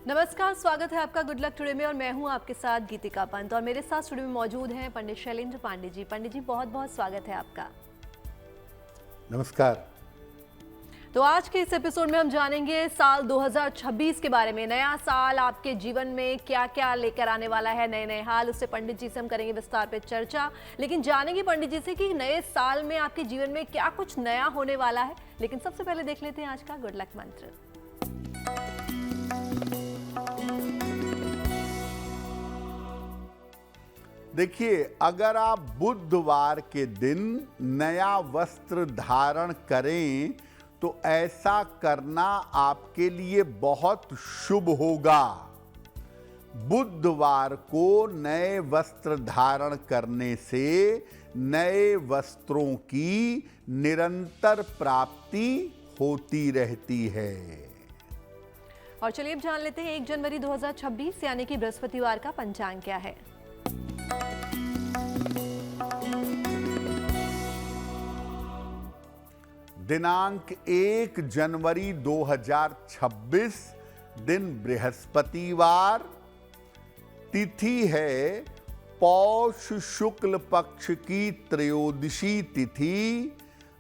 नमस्कार, स्वागत है आपका गुड लक टुडे में और मैं हूं आपके साथ गीतिका पंत और मेरे साथ स्टूडियो में मौजूद हैं पंडित शैलेंद्र पांडे जी। पंडित जी, बहुत बहुत स्वागत है आपका। नमस्कार। तो आज के इस एपिसोड में हम जानेंगे साल 2026 के बारे में। नया साल आपके जीवन में क्या क्या लेकर आने वाला है, नए नए हाल, उससे पंडित जी से हम करेंगे विस्तार पे चर्चा। लेकिन जानेंगे पंडित जी से कि नए साल में आपके जीवन में क्या कुछ नया होने वाला है। लेकिन सबसे पहले देख लेते हैं आज का गुड लक मंत्र। देखिए, अगर आप बुधवार के दिन नया वस्त्र धारण करें तो ऐसा करना आपके लिए बहुत शुभ होगा। बुधवार को नए वस्त्र धारण करने से नए वस्त्रों की निरंतर प्राप्ति होती रहती है। और चलिए अब जान लेते हैं 1 जनवरी 2026 यानी कि बृहस्पतिवार का पंचांग क्या है। दिनांक 1 जनवरी 2026 दिन बृहस्पतिवार, तिथि है पौष शुक्ल पक्ष की त्रयोदशी तिथि,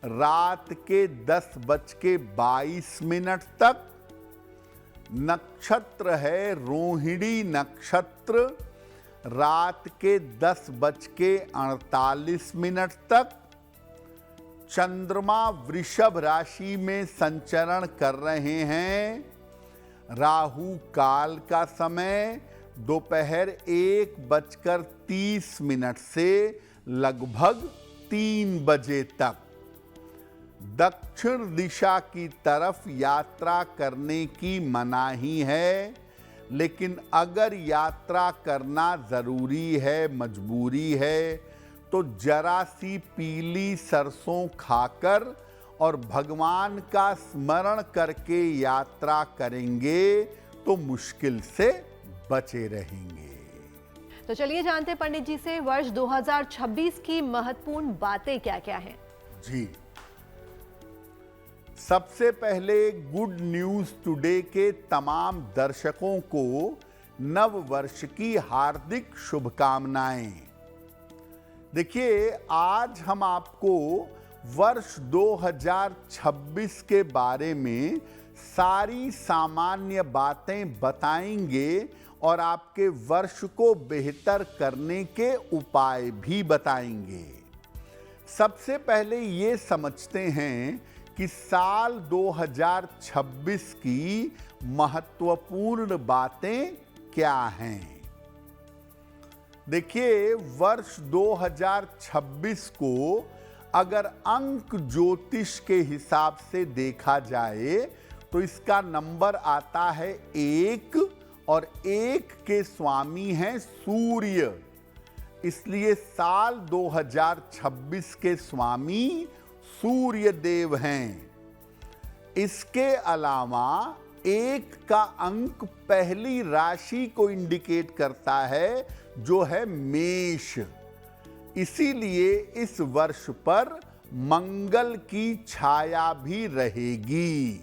रात के 10:22 तक। नक्षत्र है रोहिणी नक्षत्र, रात के 10:48 तक। चंद्रमा वृषभ राशि में संचरण कर रहे हैं। राहु काल का समय दोपहर 1:30 से लगभग 3 बजे तक। दक्षिण दिशा की तरफ यात्रा करने की मनाही है, लेकिन अगर यात्रा करना जरूरी है, मजबूरी है, तो जरा सी पीली सरसों खाकर और भगवान का स्मरण करके यात्रा करेंगे तो मुश्किल से बचे रहेंगे। तो चलिए जानते हैं पंडित जी से वर्ष 2026 की महत्वपूर्ण बातें क्या क्या हैं। जी, सबसे पहले गुड न्यूज टुडे के तमाम दर्शकों को नव वर्ष की हार्दिक शुभकामनाएं। देखिए, आज हम आपको वर्ष 2026 के बारे में सारी सामान्य बातें बताएंगे और आपके वर्ष को बेहतर करने के उपाय भी बताएंगे। सबसे पहले ये समझते हैं कि साल 2026 की महत्वपूर्ण बातें क्या हैं। देखिए, वर्ष 2026 को अगर अंक ज्योतिष के हिसाब से देखा जाए तो इसका नंबर आता है 1 और 1 के स्वामी हैं सूर्य। इसलिए साल 2026 के स्वामी सूर्य देव हैं। इसके अलावा 1 का अंक पहली राशि को इंडिकेट करता है जो है मेष। इसीलिए इस वर्ष पर मंगल की छाया भी रहेगी।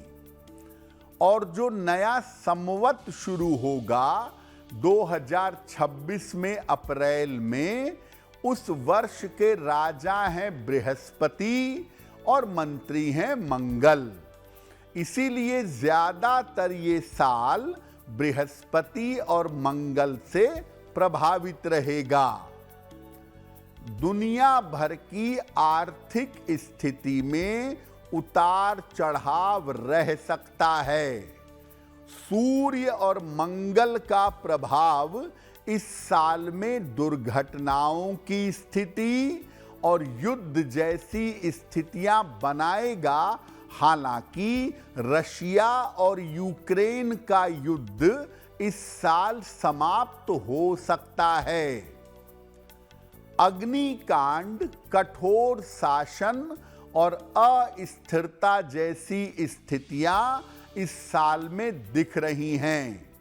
और जो नया संवत शुरू होगा 2026 में अप्रैल में, उस वर्ष के राजा हैं बृहस्पति और मंत्री हैं मंगल। इसीलिए ज्यादातर ये साल बृहस्पति और मंगल से प्रभावित रहेगा। दुनिया भर की आर्थिक स्थिति में उतार चढ़ाव रह सकता है। सूर्य और मंगल का प्रभाव इस साल में दुर्घटनाओं की स्थिति और युद्ध जैसी स्थितियां बनाएगा। हालांकि रशिया और यूक्रेन का युद्ध इस साल समाप्त हो सकता है। अग्निकांड, कठोर शासन और अस्थिरता जैसी स्थितियां इस साल में दिख रही हैं।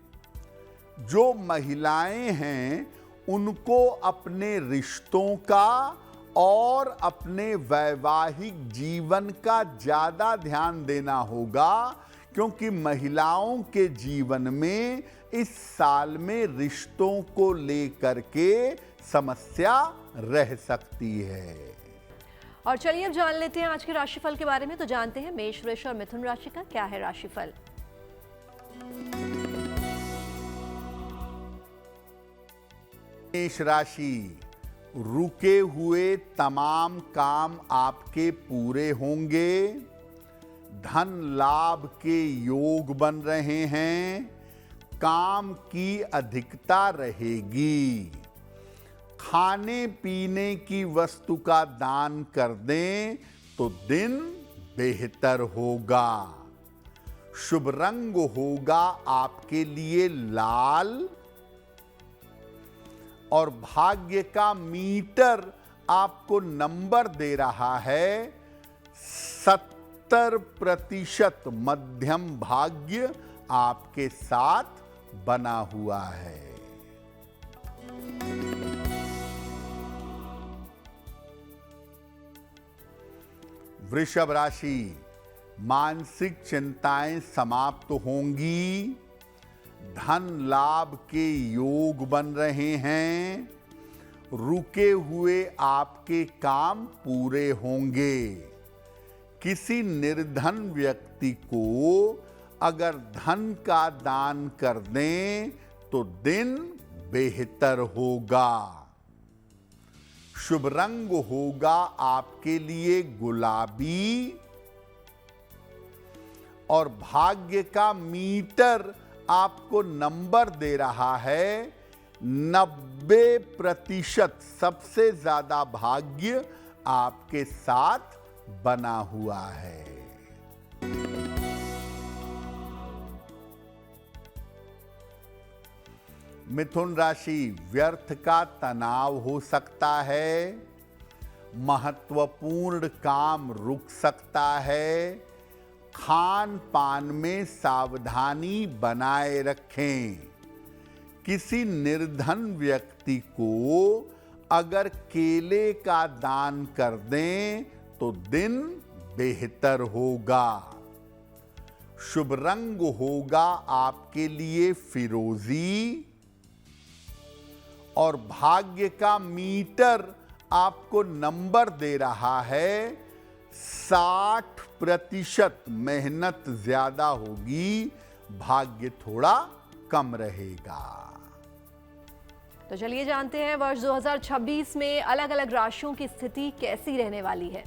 जो महिलाएं हैं उनको अपने रिश्तों का और अपने वैवाहिक जीवन का ज्यादा ध्यान देना होगा, क्योंकि महिलाओं के जीवन में इस साल में रिश्तों को लेकर के समस्या रह सकती है। और चलिए अब जान लेते हैं आज के राशिफल के बारे में। तो जानते हैं मेष, वृष और मिथुन राशि का क्या है राशिफल। मेष राशि, रुके हुए तमाम काम आपके पूरे होंगे। धन लाभ के योग बन रहे हैं। काम की अधिकता रहेगी। खाने पीने की वस्तु का दान कर दें तो दिन बेहतर होगा। शुभ रंग होगा आपके लिए लाल और भाग्य का मीटर आपको नंबर दे रहा है 70% मध्यम भाग्य आपके साथ बना हुआ है। वृषभ राशि, मानसिक चिंताएं समाप्त होंगी। धन लाभ के योग बन रहे हैं। रुके हुए आपके काम पूरे होंगे। किसी निर्धन व्यक्ति को अगर धन का दान कर दें तो दिन बेहतर होगा। शुभ रंग होगा आपके लिए गुलाबी और भाग्य का मीटर आपको नंबर दे रहा है 90%। सबसे ज्यादा भाग्य आपके साथ बना हुआ है। मिथुन राशि, व्यर्थ का तनाव हो सकता है। महत्वपूर्ण काम रुक सकता है। खान पान में सावधानी बनाए रखें। किसी निर्धन व्यक्ति को अगर केले का दान कर दें तो दिन बेहतर होगा। शुभ रंग होगा आपके लिए फिरोजी और भाग्य का मीटर आपको नंबर दे रहा है 60%। मेहनत ज्यादा होगी, भाग्य थोड़ा कम रहेगा। तो चलिए जानते हैं वर्ष 2026 में अलग अलग राशियों की स्थिति कैसी रहने वाली है।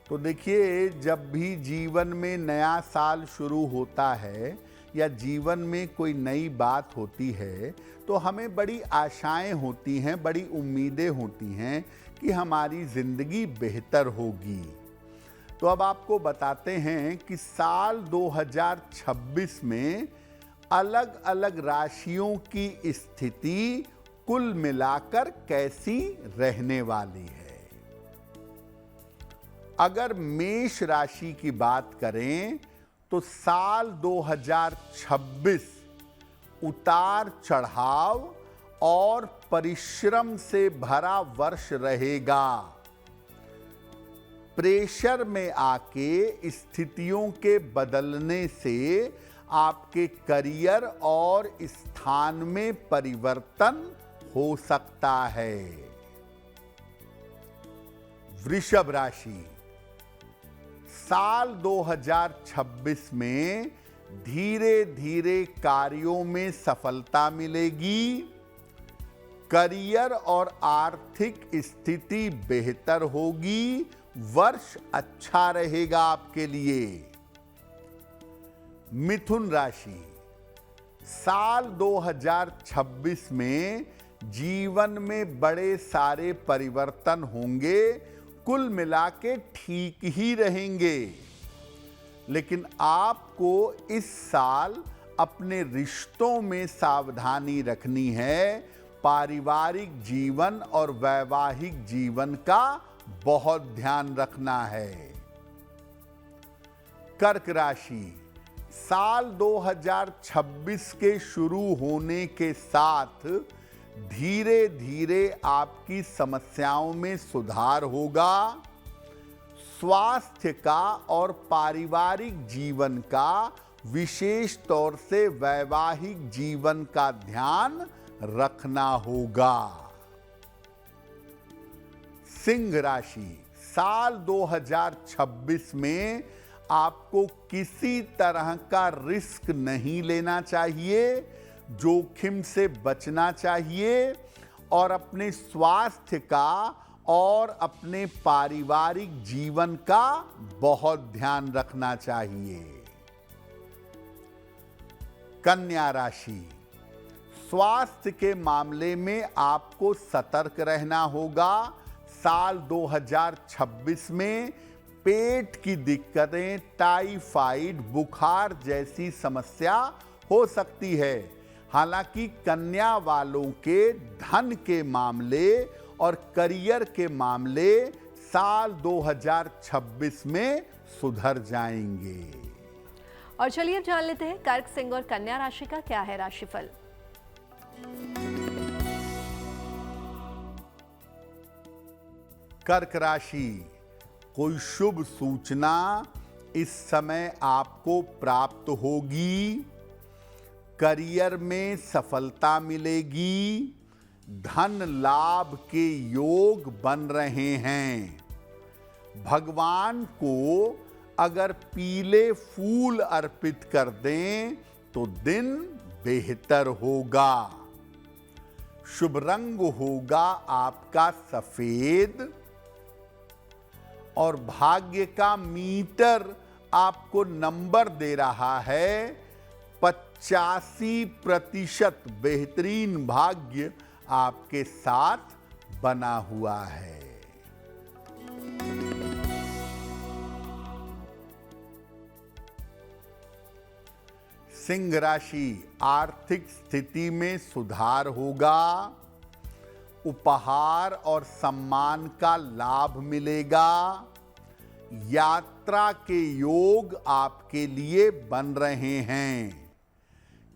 तो देखिए, जब भी जीवन में नया साल शुरू होता है या जीवन में कोई नई बात होती है तो हमें बड़ी आशाएं होती हैं, बड़ी उम्मीदें होती हैं कि हमारी जिंदगी बेहतर होगी। तो अब आपको बताते हैं कि साल 2026 में अलग अलग राशियों की स्थिति कुल मिलाकर कैसी रहने वाली है। अगर मेष राशि की बात करें तो साल 2026 उतार चढ़ाव और परिश्रम से भरा वर्ष रहेगा। प्रेशर में आके स्थितियों के बदलने से आपके करियर और स्थान में परिवर्तन हो सकता है। वृषभ राशि, साल 2026 में धीरे धीरे कार्यों में सफलता मिलेगी। करियर और आर्थिक स्थिति बेहतर होगी। वर्ष अच्छा रहेगा आपके लिए। मिथुन राशि, साल 2026 में जीवन में बड़े सारे परिवर्तन होंगे। कुल मिला के ठीक ही रहेंगे, लेकिन आपको इस साल अपने रिश्तों में सावधानी रखनी है। पारिवारिक जीवन और वैवाहिक जीवन का बहुत ध्यान रखना है। कर्क राशि, साल 2026 के शुरू होने के साथ धीरे धीरे आपकी समस्याओं में सुधार होगा। स्वास्थ्य का और पारिवारिक जीवन का, विशेष तौर से वैवाहिक जीवन का ध्यान रखना होगा। सिंह राशि, साल 2026 में आपको किसी तरह का रिस्क नहीं लेना चाहिए, जोखिम से बचना चाहिए और अपने स्वास्थ्य का और अपने पारिवारिक जीवन का बहुत ध्यान रखना चाहिए। कन्या राशि, स्वास्थ्य के मामले में आपको सतर्क रहना होगा। साल 2026 में पेट की दिक्कतें, टाइफाइड, बुखार जैसी समस्या हो सकती है। हालांकि कन्या वालों के धन के मामले और करियर के मामले साल 2026 में सुधर जाएंगे। और चलिए अब जान लेते हैं कर्क, सिंह और कन्या राशि का क्या है राशिफल। कर्क राशि, कोई शुभ सूचना इस समय आपको प्राप्त होगी। करियर में सफलता मिलेगी। धन लाभ के योग बन रहे हैं। भगवान को अगर पीले फूल अर्पित कर दें तो दिन बेहतर होगा। शुभ रंग होगा आपका सफेद और भाग्य का मीटर आपको नंबर दे रहा है 85% बेहतरीन भाग्य आपके साथ बना हुआ है। सिंह राशि, आर्थिक स्थिति में सुधार होगा। उपहार और सम्मान का लाभ मिलेगा। यात्रा के योग आपके लिए बन रहे हैं।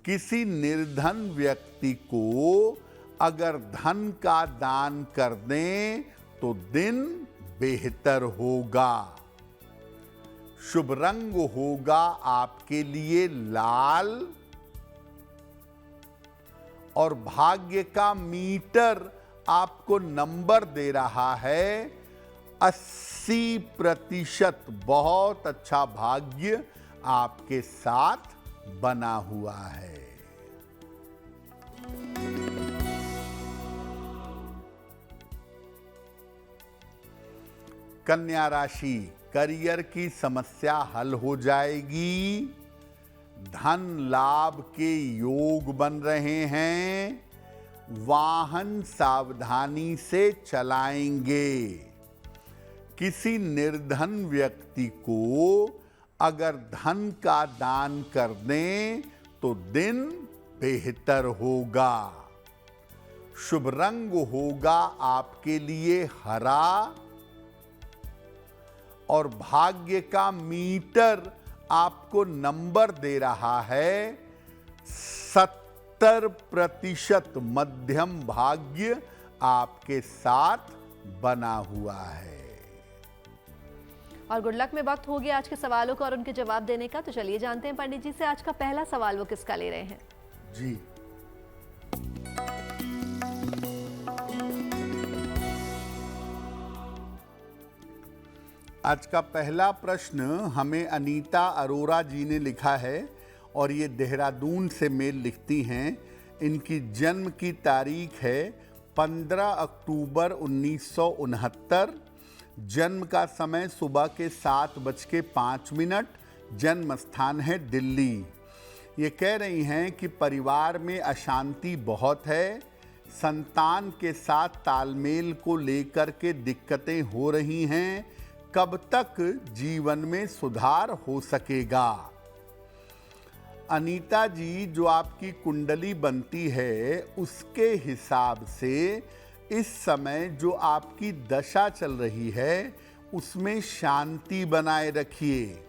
किसी निर्धन व्यक्ति को अगर धन का दान कर दें तो दिन बेहतर होगा। शुभ रंग होगा आपके लिए लाल और भाग्य का मीटर आपको नंबर दे रहा है 80%। बहुत अच्छा भाग्य आपके साथ बना हुआ है। कन्या राशि, करियर की समस्या हल हो जाएगी। धन लाभ के योग बन रहे हैं। वाहन सावधानी से चलाएंगे। किसी निर्धन व्यक्ति को अगर धन का दान कर दें तो दिन बेहतर होगा। शुभ रंग होगा आपके लिए हरा और भाग्य का मीटर आपको नंबर दे रहा है 70%। मध्यम भाग्य आपके साथ बना हुआ है। और गुड लक में वक्त हो गया आज के सवालों का और उनके जवाब देने का। तो चलिए जानते हैं पंडित जी से आज का पहला सवाल वो किसका ले रहे हैं। जी, आज का पहला प्रश्न हमें अनीता अरोरा जी ने लिखा है और ये देहरादून से मेल लिखती हैं। इनकी जन्म की तारीख है 15 अक्टूबर 1969। जन्म का समय सुबह के 7:05। जन्म स्थान है दिल्ली। ये कह रही हैं कि परिवार में अशांति बहुत है। संतान के साथ तालमेल को लेकर के दिक्कतें हो रही हैं। कब तक जीवन में सुधार हो सकेगा? अनीता जी, जो आपकी कुंडली बनती है उसके हिसाब से इस समय जो आपकी दशा चल रही है उसमें शांति बनाए रखिए।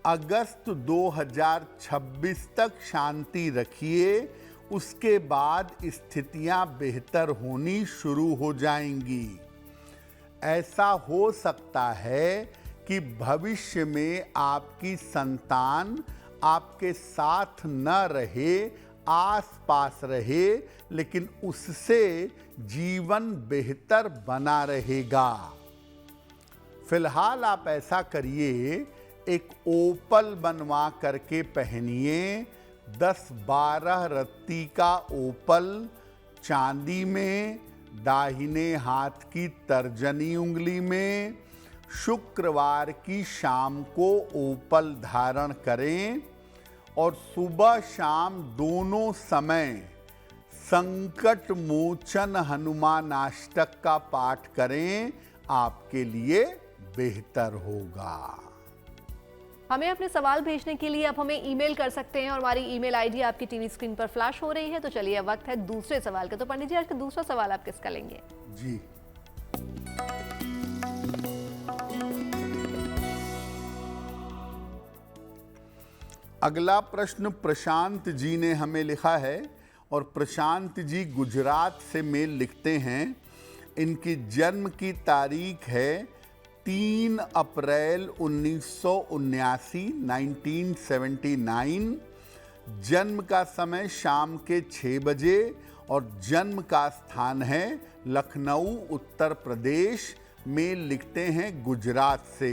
अगस्त 2026 तक शांति रखिए। उसके बाद स्थितियां बेहतर होनी शुरू हो जाएंगी। ऐसा हो सकता है कि भविष्य में आपकी संतान आपके साथ न रहे, आसपास रहे, लेकिन उससे जीवन बेहतर बना रहेगा। फिलहाल आप ऐसा करिए, एक ओपल बनवा करके पहनिए, 10-12 रत्ती का ओपल चांदी में, दाहिने हाथ की तर्जनी उंगली में। शुक्रवार की शाम को ओपल धारण करें और सुबह शाम दोनों समय संकट मोचन हनुमानाष्टक का पाठ करें, आपके लिए बेहतर होगा। हमें अपने सवाल भेजने के लिए आप हमें ईमेल कर सकते हैं और हमारी ईमेल आईडी आपकी टीवी स्क्रीन पर फ्लैश हो रही है। तो चलिए, अब वक्त है दूसरे सवाल का। तो पंडित जी, आज का दूसरा सवाल आप किसका लेंगे? जी, अगला प्रश्न प्रशांत जी ने हमें लिखा है और प्रशांत जी गुजरात से मेल लिखते हैं। इनकी जन्म की तारीख है 3 अप्रैल 1979, 1979। जन्म का समय शाम के 6 बजे और जन्म का स्थान है लखनऊ, उत्तर प्रदेश। मेल लिखते हैं गुजरात से।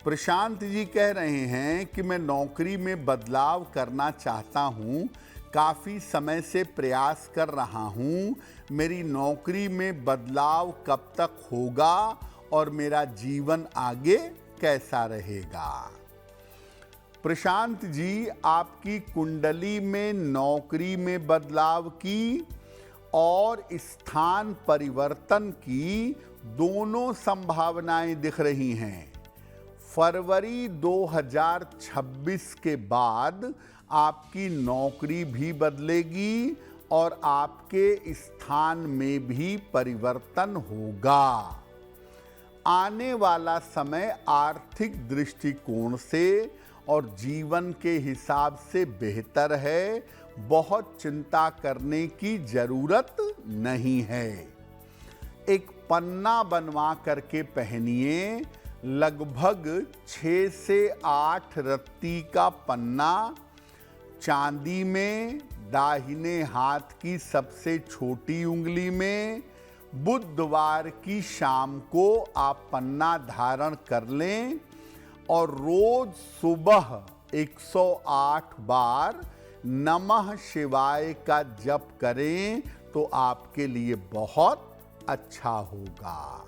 प्रशांत जी कह रहे हैं कि मैं नौकरी में बदलाव करना चाहता हूं, काफ़ी समय से प्रयास कर रहा हूं। मेरी नौकरी में बदलाव कब तक होगा और मेरा जीवन आगे कैसा रहेगा? प्रशांत जी, आपकी कुंडली में नौकरी में बदलाव की और स्थान परिवर्तन की दोनों संभावनाएं दिख रही हैं। फरवरी 2026 के बाद आपकी नौकरी भी बदलेगी और आपके स्थान में भी परिवर्तन होगा। आने वाला समय आर्थिक दृष्टिकोण से और जीवन के हिसाब से बेहतर है। बहुत चिंता करने की जरूरत नहीं है। एक पन्ना बनवा करके पहनिए, लगभग 6 से 8 रत्ती का पन्ना, चांदी में, दाहिने हाथ की सबसे छोटी उंगली में। बुधवार की शाम को आप पन्ना धारण कर लें और रोज सुबह 108 बार नमः शिवाय का जप करें तो आपके लिए बहुत अच्छा होगा।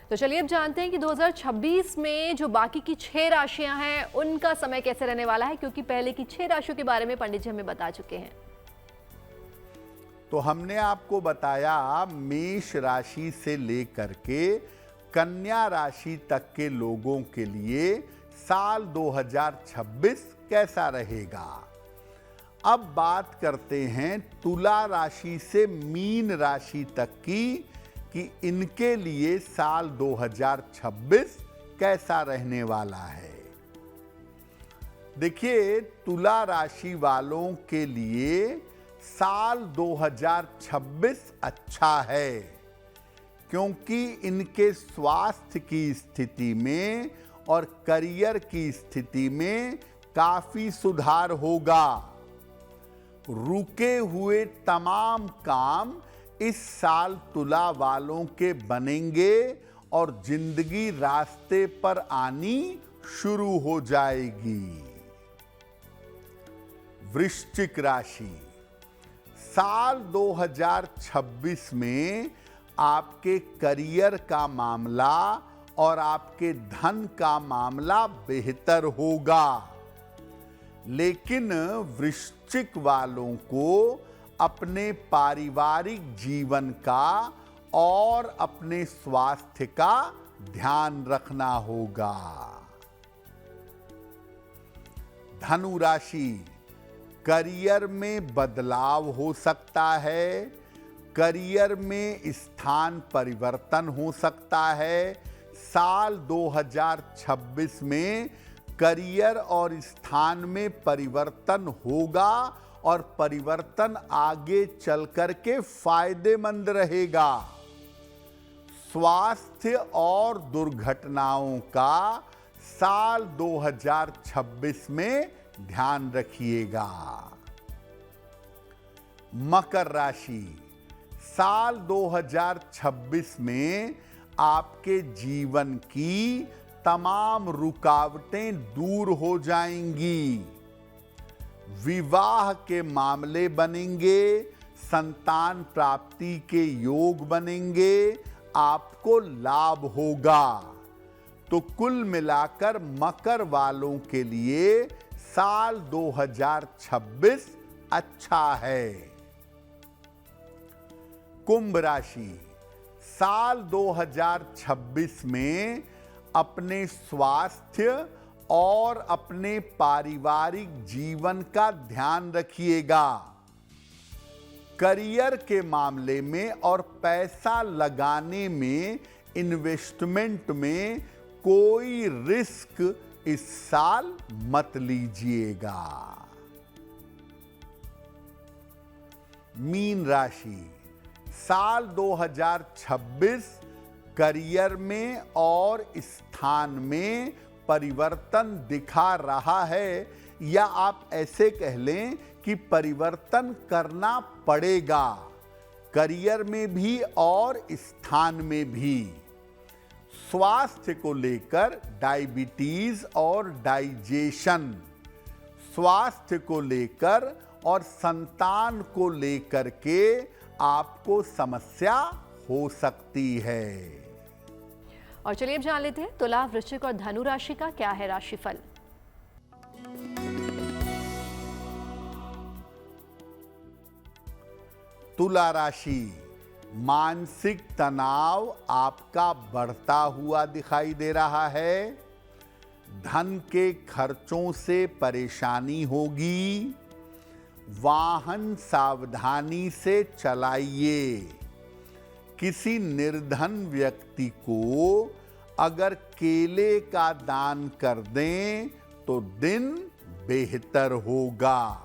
तो चलिए, अब जानते हैं कि 2026 में जो बाकी की 6 राशियां हैं उनका समय कैसे रहने वाला है, क्योंकि पहले की 6 राशियों के बारे में पंडित जी हमें बता चुके हैं। तो हमने आपको बताया मेष राशि से लेकर के कन्या राशि तक के लोगों के लिए साल 2026 कैसा रहेगा। अब बात करते हैं तुला राशि से मीन राशि तक की कि इनके लिए साल 2026 कैसा रहने वाला है। देखिए, तुला राशि वालों के लिए साल 2026 अच्छा है, क्योंकि इनके स्वास्थ्य की स्थिति में और करियर की स्थिति में काफी सुधार होगा। रुके हुए तमाम काम इस साल तुला वालों के बनेंगे और जिंदगी रास्ते पर आनी शुरू हो जाएगी। वृश्चिक राशि, साल 2026 में आपके करियर का मामला और आपके धन का मामला बेहतर होगा, लेकिन वृश्चिक वालों को अपने पारिवारिक जीवन का और अपने स्वास्थ्य का ध्यान रखना होगा। धनु राशि, करियर में बदलाव हो सकता है, करियर में स्थान परिवर्तन हो सकता है। साल 2026 में करियर और स्थान में परिवर्तन होगा और परिवर्तन आगे चल कर के फायदेमंद रहेगा। स्वास्थ्य और दुर्घटनाओं का साल 2026 में ध्यान रखिएगा। मकर राशि, साल 2026 में आपके जीवन की तमाम रुकावटें दूर हो जाएंगी। विवाह के मामले बनेंगे, संतान प्राप्ति के योग बनेंगे, आपको लाभ होगा। तो कुल मिलाकर मकर वालों के लिए साल 2026 अच्छा है। कुंभ राशि, साल 2026 में अपने स्वास्थ्य और अपने पारिवारिक जीवन का ध्यान रखिएगा। करियर के मामले में और पैसा लगाने में, इन्वेस्टमेंट में कोई रिस्क इस साल मत लीजिएगा। मीन राशि, साल 2026 करियर में और स्थान में परिवर्तन दिखा रहा है, या आप ऐसे कह लें कि परिवर्तन करना पड़ेगा, करियर में भी और स्थान में भी। स्वास्थ्य को लेकर डायबिटीज और डाइजेशन, स्वास्थ्य को लेकर और संतान को लेकर के आपको समस्या हो सकती है। और चलिए अब जान लेते हैं तुला, वृश्चिक और धनु राशि का क्या है राशिफल। तुला राशि, मानसिक तनाव आपका बढ़ता हुआ दिखाई दे रहा है। धन के खर्चों से परेशानी होगी। वाहन सावधानी से चलाइए। किसी निर्धन व्यक्ति को अगर केले का दान कर दें तो दिन बेहतर होगा।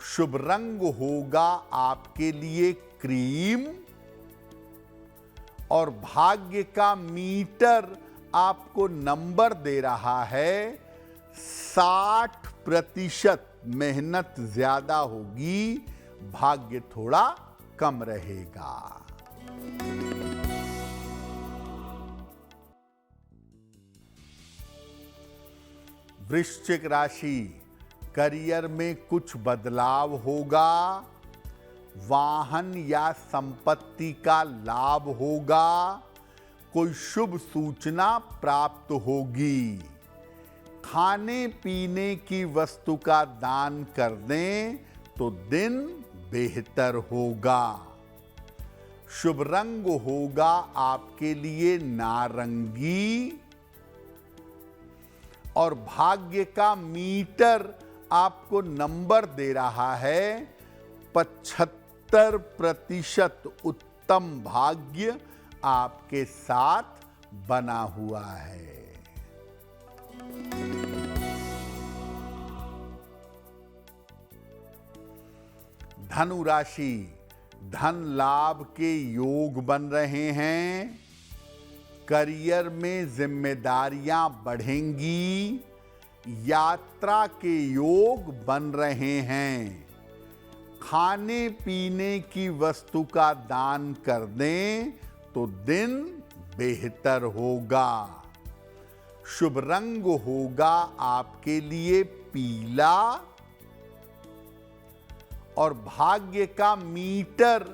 शुभ रंग होगा आपके लिए क्रीम, और भाग्य का मीटर आपको नंबर दे रहा है 60%। मेहनत ज्यादा होगी, भाग्य थोड़ा कम रहेगा। वृश्चिक राशि, करियर में कुछ बदलाव होगा। वाहन या संपत्ति का लाभ होगा। कोई शुभ सूचना प्राप्त होगी। खाने पीने की वस्तु का दान कर दें तो दिन बेहतर होगा। शुभ रंग होगा आपके लिए नारंगी, और भाग्य का मीटर आपको नंबर दे रहा है 75%। उत्तम भाग्य आपके साथ बना हुआ है। धनु राशि, धन लाभ के योग बन रहे हैं। करियर में जिम्मेदारियां बढ़ेंगी। यात्रा के योग बन रहे हैं। खाने पीने की वस्तु का दान कर दें तो दिन बेहतर होगा। शुभ रंग होगा आपके लिए पीला, और भाग्य का मीटर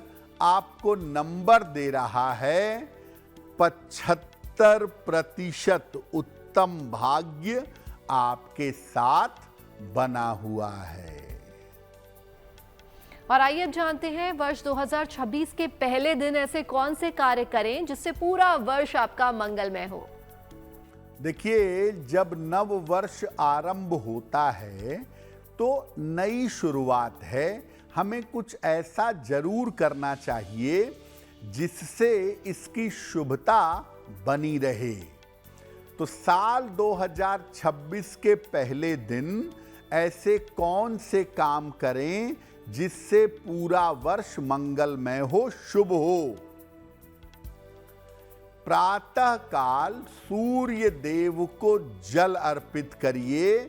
आपको नंबर दे रहा है 75%। उत्तम भाग्य आपके साथ बना हुआ है। और आइए अब जानते हैं वर्ष 2026 के पहले दिन ऐसे कौन से कार्य करें जिससे पूरा वर्ष आपका मंगलमय हो। देखिए, जब नव वर्ष आरंभ होता है तो नई शुरुआत है, हमें कुछ ऐसा जरूर करना चाहिए जिससे इसकी शुभता बनी रहे। तो साल 2026 के पहले दिन ऐसे कौन से काम करें जिससे पूरा वर्ष मंगलमय हो, शुभ हो। प्रातः काल सूर्य देव को जल अर्पित करिए,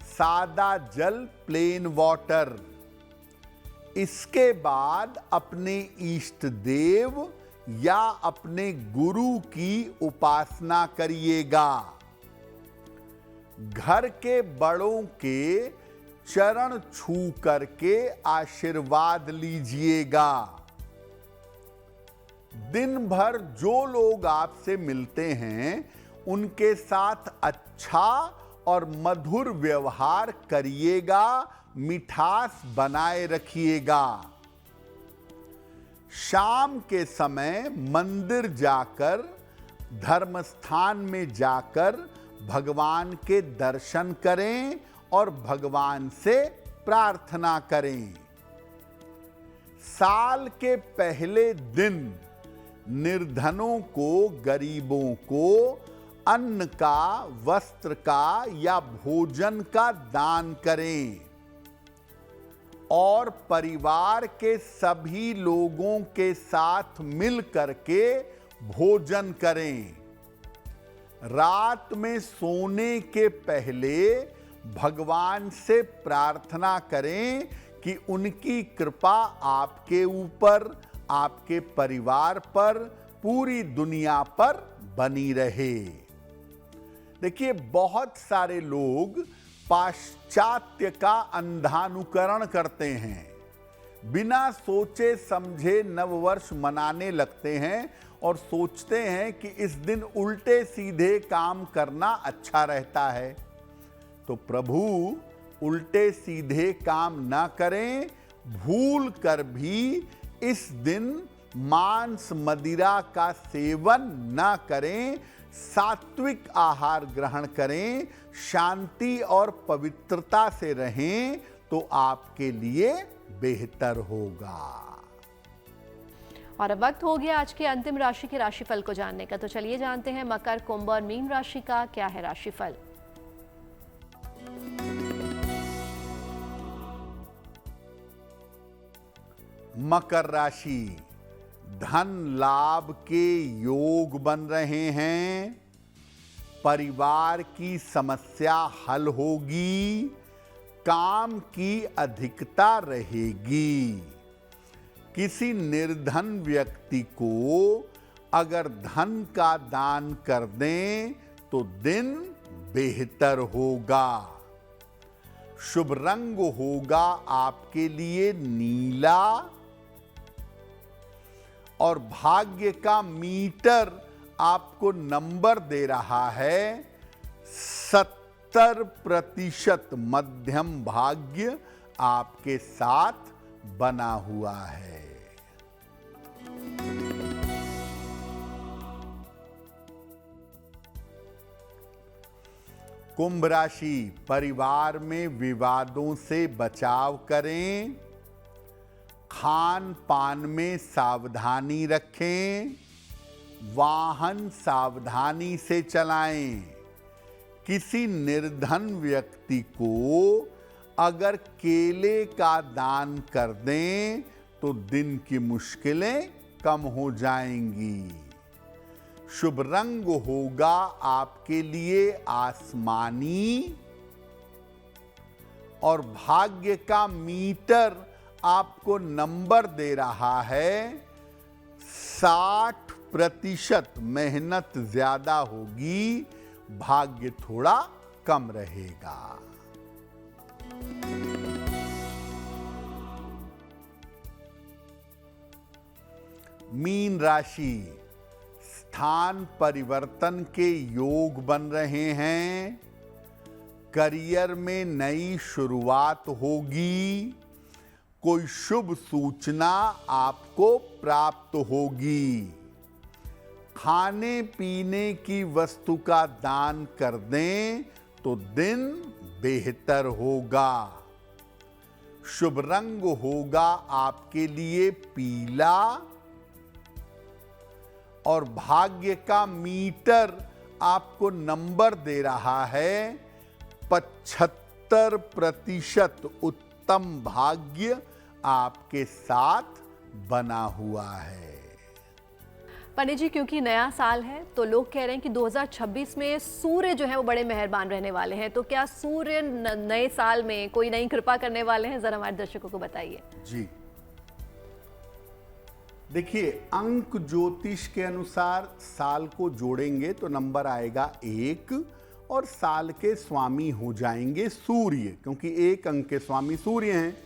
सादा जल, प्लेन वाटर। इसके बाद अपने इष्ट देव या अपने गुरु की उपासना करिएगा। घर के बड़ों के चरण छू करके आशीर्वाद लीजिएगा। दिन भर जो लोग आपसे मिलते हैं उनके साथ अच्छा और मधुर व्यवहार करिएगा, मिठास बनाए रखिएगा। शाम के समय मंदिर जाकर, धर्म स्थान में जाकर भगवान के दर्शन करें और भगवान से प्रार्थना करें। साल के पहले दिन निर्धनों को, गरीबों को अन्न का, वस्त्र का या भोजन का दान करें और परिवार के सभी लोगों के साथ मिल करके भोजन करें। रात में सोने के पहले भगवान से प्रार्थना करें कि उनकी कृपा आपके ऊपर, आपके परिवार पर, पूरी दुनिया पर बनी रहे। देखिए, बहुत सारे लोग पाश्चात्य का अंधानुकरण करते हैं, बिना सोचे समझे नववर्ष मनाने लगते हैं और सोचते हैं कि इस दिन उल्टे सीधे काम करना अच्छा रहता है। तो प्रभु उल्टे सीधे काम ना करें, भूल कर भी इस दिन मांस मदिरा का सेवन ना करें, सात्विक आहार ग्रहण करें, शांति और पवित्रता से रहें तो आपके लिए बेहतर होगा। और अब वक्त हो गया आज की अंतिम राशि के राशिफल को जानने का। तो चलिए जानते हैं मकर, कुंभ और मीन राशि का क्या है राशिफल। मकर राशि, धन लाभ के योग बन रहे हैं। परिवार की समस्या हल होगी। काम की अधिकता रहेगी। किसी निर्धन व्यक्ति को अगर धन का दान कर दें तो दिन बेहतर होगा। शुभ रंग होगा आपके लिए नीला और भाग्य का मीटर आपको नंबर दे रहा है 70% मध्यम भाग्य आपके साथ बना हुआ है। कुंभ राशि, परिवार में विवादों से बचाव करें। खान पान में सावधानी रखें। वाहन सावधानी से चलाएं। किसी निर्धन व्यक्ति को अगर केले का दान कर दें तो दिन की मुश्किलें कम हो जाएंगी। शुभ रंग होगा आपके लिए आसमानी और भाग्य का मीटर आपको नंबर दे रहा है 60%। मेहनत ज्यादा होगी, भाग्य थोड़ा कम रहेगा। मीन राशि, स्थान परिवर्तन के योग बन रहे हैं। करियर में नई शुरुआत होगी। कोई शुभ सूचना आपको प्राप्त होगी। खाने पीने की वस्तु का दान कर दें तो दिन बेहतर होगा। शुभ रंग होगा आपके लिए पीला और भाग्य का मीटर आपको नंबर दे रहा है 75%। उत्तम भाग्य आपके साथ बना हुआ है। पंडित जी, क्योंकि नया साल है तो लोग कह रहे हैं कि 2026 में सूर्य जो है वो बड़े मेहरबान रहने वाले हैं, तो क्या सूर्य नए साल में कोई नई कृपा करने वाले हैं? जरा हमारे दर्शकों को बताइए। जी देखिए, अंक ज्योतिष के अनुसार साल को जोड़ेंगे तो नंबर आएगा 1 और साल के स्वामी हो जाएंगे सूर्य, क्योंकि 1 अंक के स्वामी सूर्य हैं।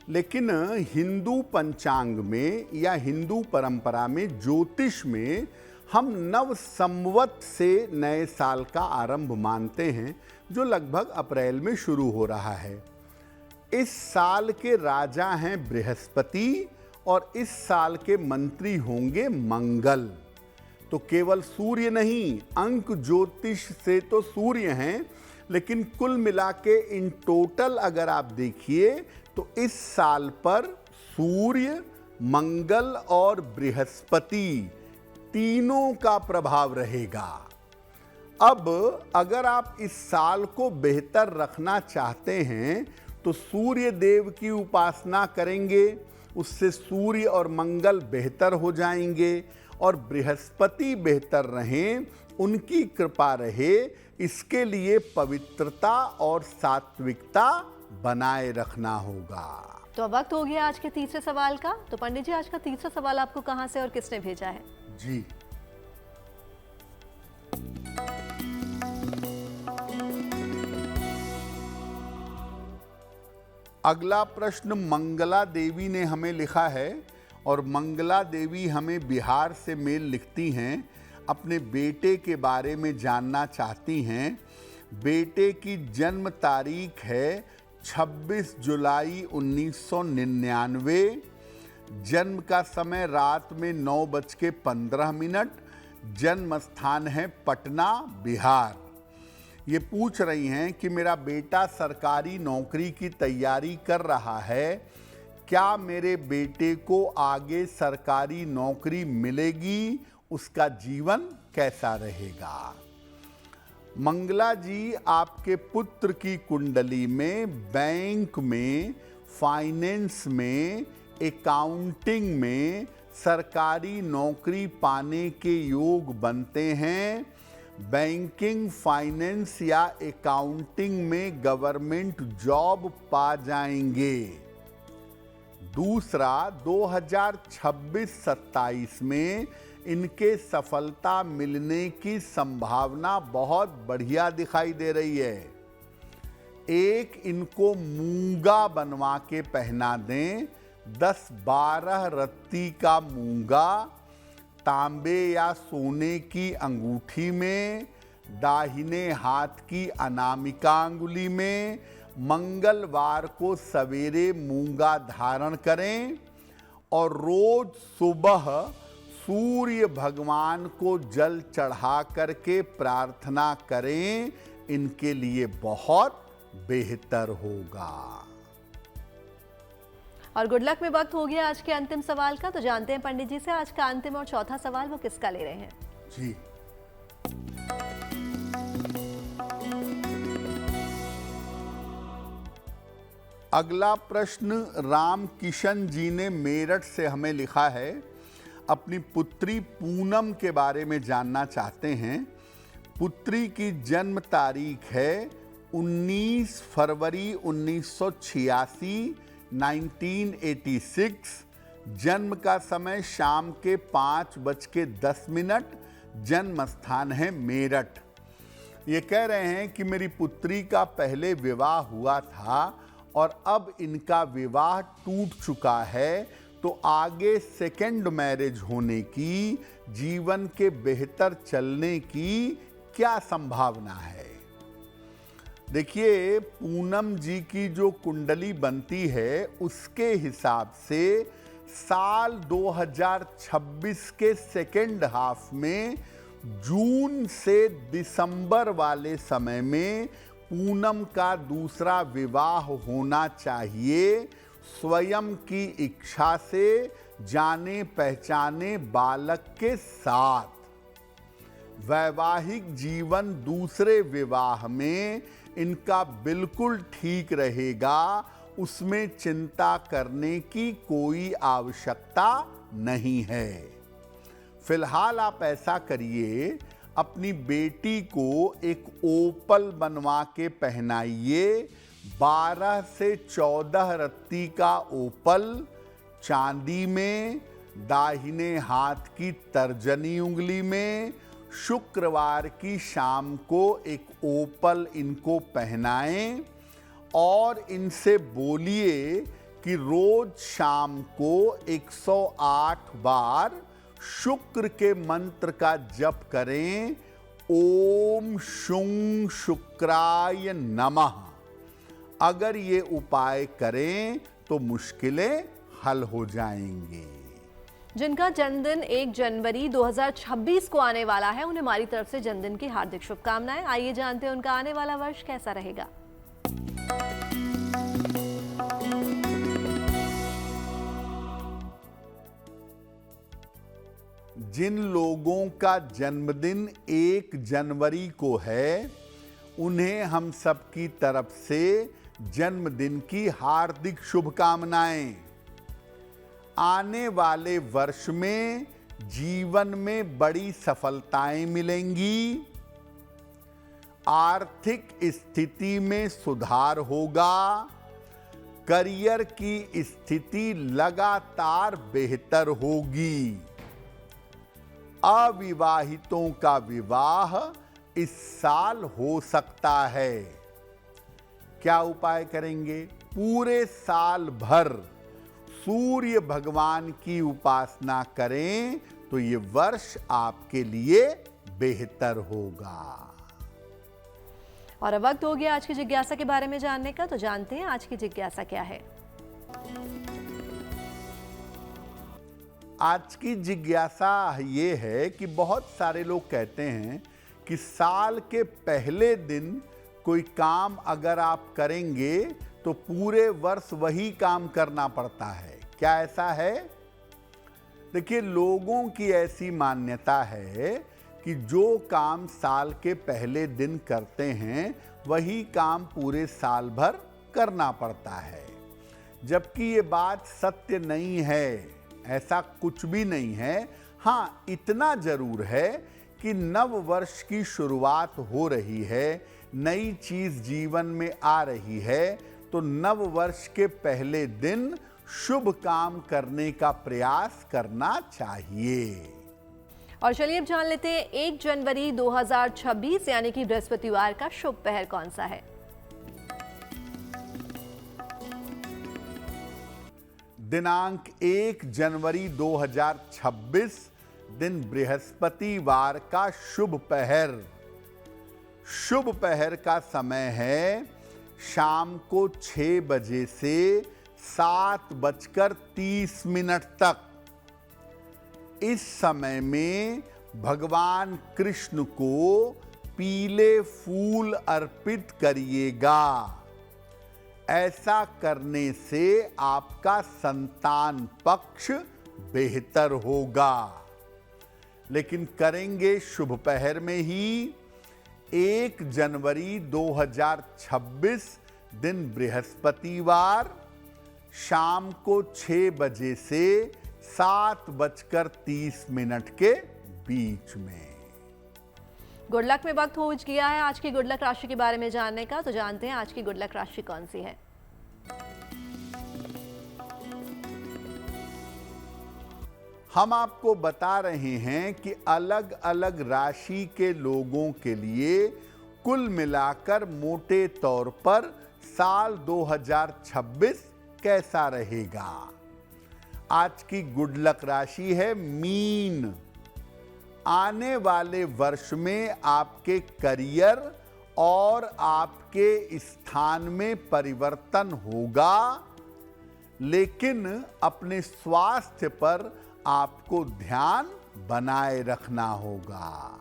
लेकिन हिंदू पंचांग में या हिंदू परंपरा में, ज्योतिष में, हम नव संवत से नए साल का आरंभ मानते हैं, जो लगभग अप्रैल में शुरू हो रहा है। इस साल के राजा हैं बृहस्पति और इस साल के मंत्री होंगे मंगल। तो केवल सूर्य नहीं, अंक ज्योतिष से तो सूर्य हैं, लेकिन कुल मिला के इन टोटल अगर आप देखिए तो इस साल पर सूर्य, मंगल और बृहस्पति तीनों का प्रभाव रहेगा। अब अगर आप इस साल को बेहतर रखना चाहते हैं तो सूर्य देव की उपासना करेंगे, उससे सूर्य और मंगल बेहतर हो जाएंगे और बृहस्पति बेहतर रहें, उनकी कृपा रहे, इसके लिए पवित्रता और सात्विकता बनाए रखना होगा। तो अब वक्त हो गया आज के तीसरे सवाल का। तो पंडित जी, आज का तीसरा सवाल आपको कहां से और किसने भेजा है? जी, अगला प्रश्न मंगला देवी ने हमें लिखा है और मंगला देवी हमें बिहार से मेल लिखती हैं, अपने बेटे के बारे में जानना चाहती हैं। बेटे की जन्म तारीख है 26 जुलाई 1999, जन्म का समय रात में 9:15, जन्म स्थान है पटना, बिहार। ये पूछ रही हैं कि मेरा बेटा सरकारी नौकरी की तैयारी कर रहा है, क्या मेरे बेटे को आगे सरकारी नौकरी मिलेगी, उसका जीवन कैसा रहेगा? मंगला जी, आपके पुत्र की कुंडली में बैंक में, फाइनेंस में, अकाउंटिंग में सरकारी नौकरी पाने के योग बनते हैं। बैंकिंग, फाइनेंस या अकाउंटिंग में गवर्नमेंट जॉब पा जाएंगे। दूसरा, 2026-27 में इनके सफलता मिलने की संभावना बहुत बढ़िया दिखाई दे रही है। एक, इनको मूंगा बनवा के पहना दें, 10-12 रत्ती का मूंगा, तांबे या सोने की अंगूठी में, दाहिने हाथ की अनामिका अंगुली में, मंगलवार को सवेरे मूंगा धारण करें और रोज सुबह सूर्य भगवान को जल चढ़ा करके प्रार्थना करें, इनके लिए बहुत बेहतर होगा। और गुड लक में वक्त हो गया आज के अंतिम सवाल का। तो जानते हैं पंडित जी से आज का अंतिम और चौथा सवाल वो किसका ले रहे हैं। जी, अगला प्रश्न राम किशन जी ने मेरठ से हमें लिखा है, अपनी पुत्री पूनम के बारे में जानना चाहते हैं। पुत्री की जन्म तारीख है 19 फरवरी 1986, 1986, जन्म का समय शाम के 5:10, जन्म स्थान है मेरठ। ये कह रहे हैं कि मेरी पुत्री का पहले विवाह हुआ था और अब इनका विवाह टूट चुका है, तो आगे सेकेंड मैरिज होने की, जीवन के बेहतर चलने की क्या संभावना है? देखिए, पूनम जी की जो कुंडली बनती है उसके हिसाब से साल 2026 के सेकेंड हाफ में, जून से दिसंबर वाले समय में पूनम का दूसरा विवाह होना चाहिए, स्वयं की इच्छा से, जाने पहचाने बालक के साथ। वैवाहिक जीवन दूसरे विवाह में इनका बिल्कुल ठीक रहेगा, उसमें चिंता करने की कोई आवश्यकता नहीं है। फिलहाल आप ऐसा करिए, अपनी बेटी को एक ओपल बनवा के पहनाइए। 12 से 14 रत्ती का ओपल चांदी में, दाहिने हाथ की तर्जनी उंगली में। शुक्रवार की शाम को एक ओपल इनको पहनाएं और इनसे बोलिए कि रोज शाम को 108 बार शुक्र के मंत्र का जप करें। ओम शुं शुक्राय नमः। अगर ये उपाय करें तो मुश्किलें हल हो जाएंगी। जिनका जन्मदिन 1 जनवरी 2026 को आने वाला है, उन्हें हमारी तरफ से जन्मदिन की हार्दिक शुभकामनाएं। आइए जानते हैं उनका आने वाला वर्ष कैसा रहेगा। जिन लोगों का जन्मदिन 1 जनवरी को है, उन्हें हम सबकी तरफ से जन्मदिन की हार्दिक शुभकामनाएं। आने वाले वर्ष में जीवन में बड़ी सफलताएं मिलेंगी। आर्थिक स्थिति में सुधार होगा। करियर की स्थिति लगातार बेहतर होगी। अविवाहितों का विवाह इस साल हो सकता है। क्या उपाय करेंगे? पूरे साल भर सूर्य भगवान की उपासना करें तो ये वर्ष आपके लिए बेहतर होगा। और अब वक्त हो गया आज की जिज्ञासा के बारे में जानने का, तो जानते हैं आज की जिज्ञासा क्या है। आज की जिज्ञासा ये है कि बहुत सारे लोग कहते हैं कि साल के पहले दिन कोई काम अगर आप करेंगे तो पूरे वर्ष वही काम करना पड़ता है। क्या ऐसा है? देखिए, लोगों की ऐसी मान्यता है कि जो काम साल के पहले दिन करते हैं वही काम पूरे साल भर करना पड़ता है, जबकि ये बात सत्य नहीं है। ऐसा कुछ भी नहीं है। हाँ, इतना जरूर है कि नव वर्ष की शुरुआत हो रही है, नई चीज जीवन में आ रही है, तो नव वर्ष के पहले दिन शुभ काम करने का प्रयास करना चाहिए। और चलिए अब जान लेते हैं 1 जनवरी 2026 यानी कि बृहस्पतिवार का शुभ पहर कौन सा है। दिनांक 1 जनवरी 2026 दिन बृहस्पतिवार का शुभ पहर। शुभ पहर का समय है शाम को 6 बजे से 7:30 तक। इस समय में भगवान कृष्ण को पीले फूल अर्पित करिएगा। ऐसा करने से आपका संतान पक्ष बेहतर होगा। लेकिन करेंगे शुभ पहर में ही। 1 जनवरी 2026 दिन बृहस्पतिवार शाम को 6 बजे से 7:30 के बीच में। गुड लक में वक्त हो गया है आज की गुड लक राशि के बारे में जानने का, तो जानते हैं आज की गुड लक राशि कौन सी है। हम आपको बता रहे हैं कि अलग अलग राशि के लोगों के लिए कुल मिलाकर मोटे तौर पर साल 2026 कैसा रहेगा। आज की गुड लक राशि है मीन। आने वाले वर्ष में आपके करियर और आपके स्थान में परिवर्तन होगा, लेकिन अपने स्वास्थ्य पर आपको ध्यान बनाए रखना होगा।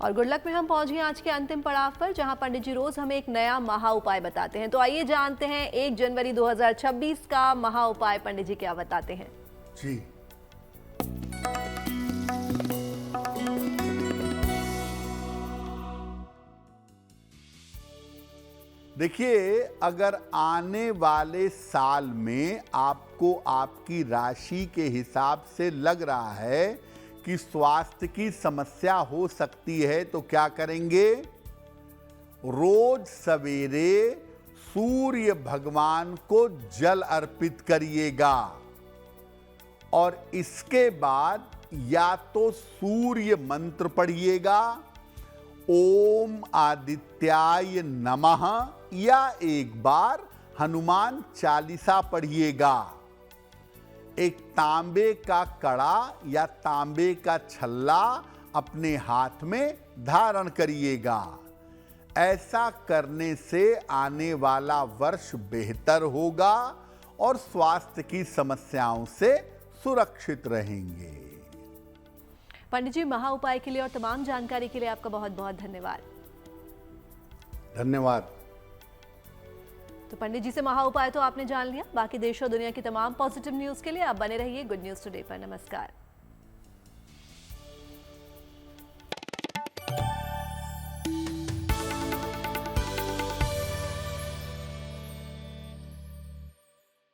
और गुड लक में हम पहुंच गए आज के अंतिम पड़ाव पर, जहां पंडित जी रोज हमें एक नया महा उपाय बताते हैं। तो आइए जानते हैं 1 जनवरी 2026 का महा उपाय पंडित जी क्या बताते हैं। जी, देखिए, अगर आने वाले साल में आपको आपकी राशि के हिसाब से लग रहा है कि स्वास्थ्य की समस्या हो सकती है, तो क्या करेंगे? रोज सवेरे सूर्य भगवान को जल अर्पित करिएगा और इसके बाद या तो सूर्य मंत्र पढ़िएगा, ओम आदित्याय नमः, या एक बार हनुमान चालीसा पढ़िएगा। एक तांबे का कड़ा या तांबे का छल्ला अपने हाथ में धारण करिएगा। ऐसा करने से आने वाला वर्ष बेहतर होगा और स्वास्थ्य की समस्याओं से सुरक्षित रहेंगे। पंडित जी, महा उपाय के लिए और तमाम जानकारी के लिए आपका बहुत बहुत धन्यवाद। धन्यवाद। तो पंडित जी से महा उपाय तो आपने जान लिया। बाकी देश और दुनिया की तमाम पॉजिटिव न्यूज के लिए आप बने रहिए गुड न्यूज टुडे पर। नमस्कार।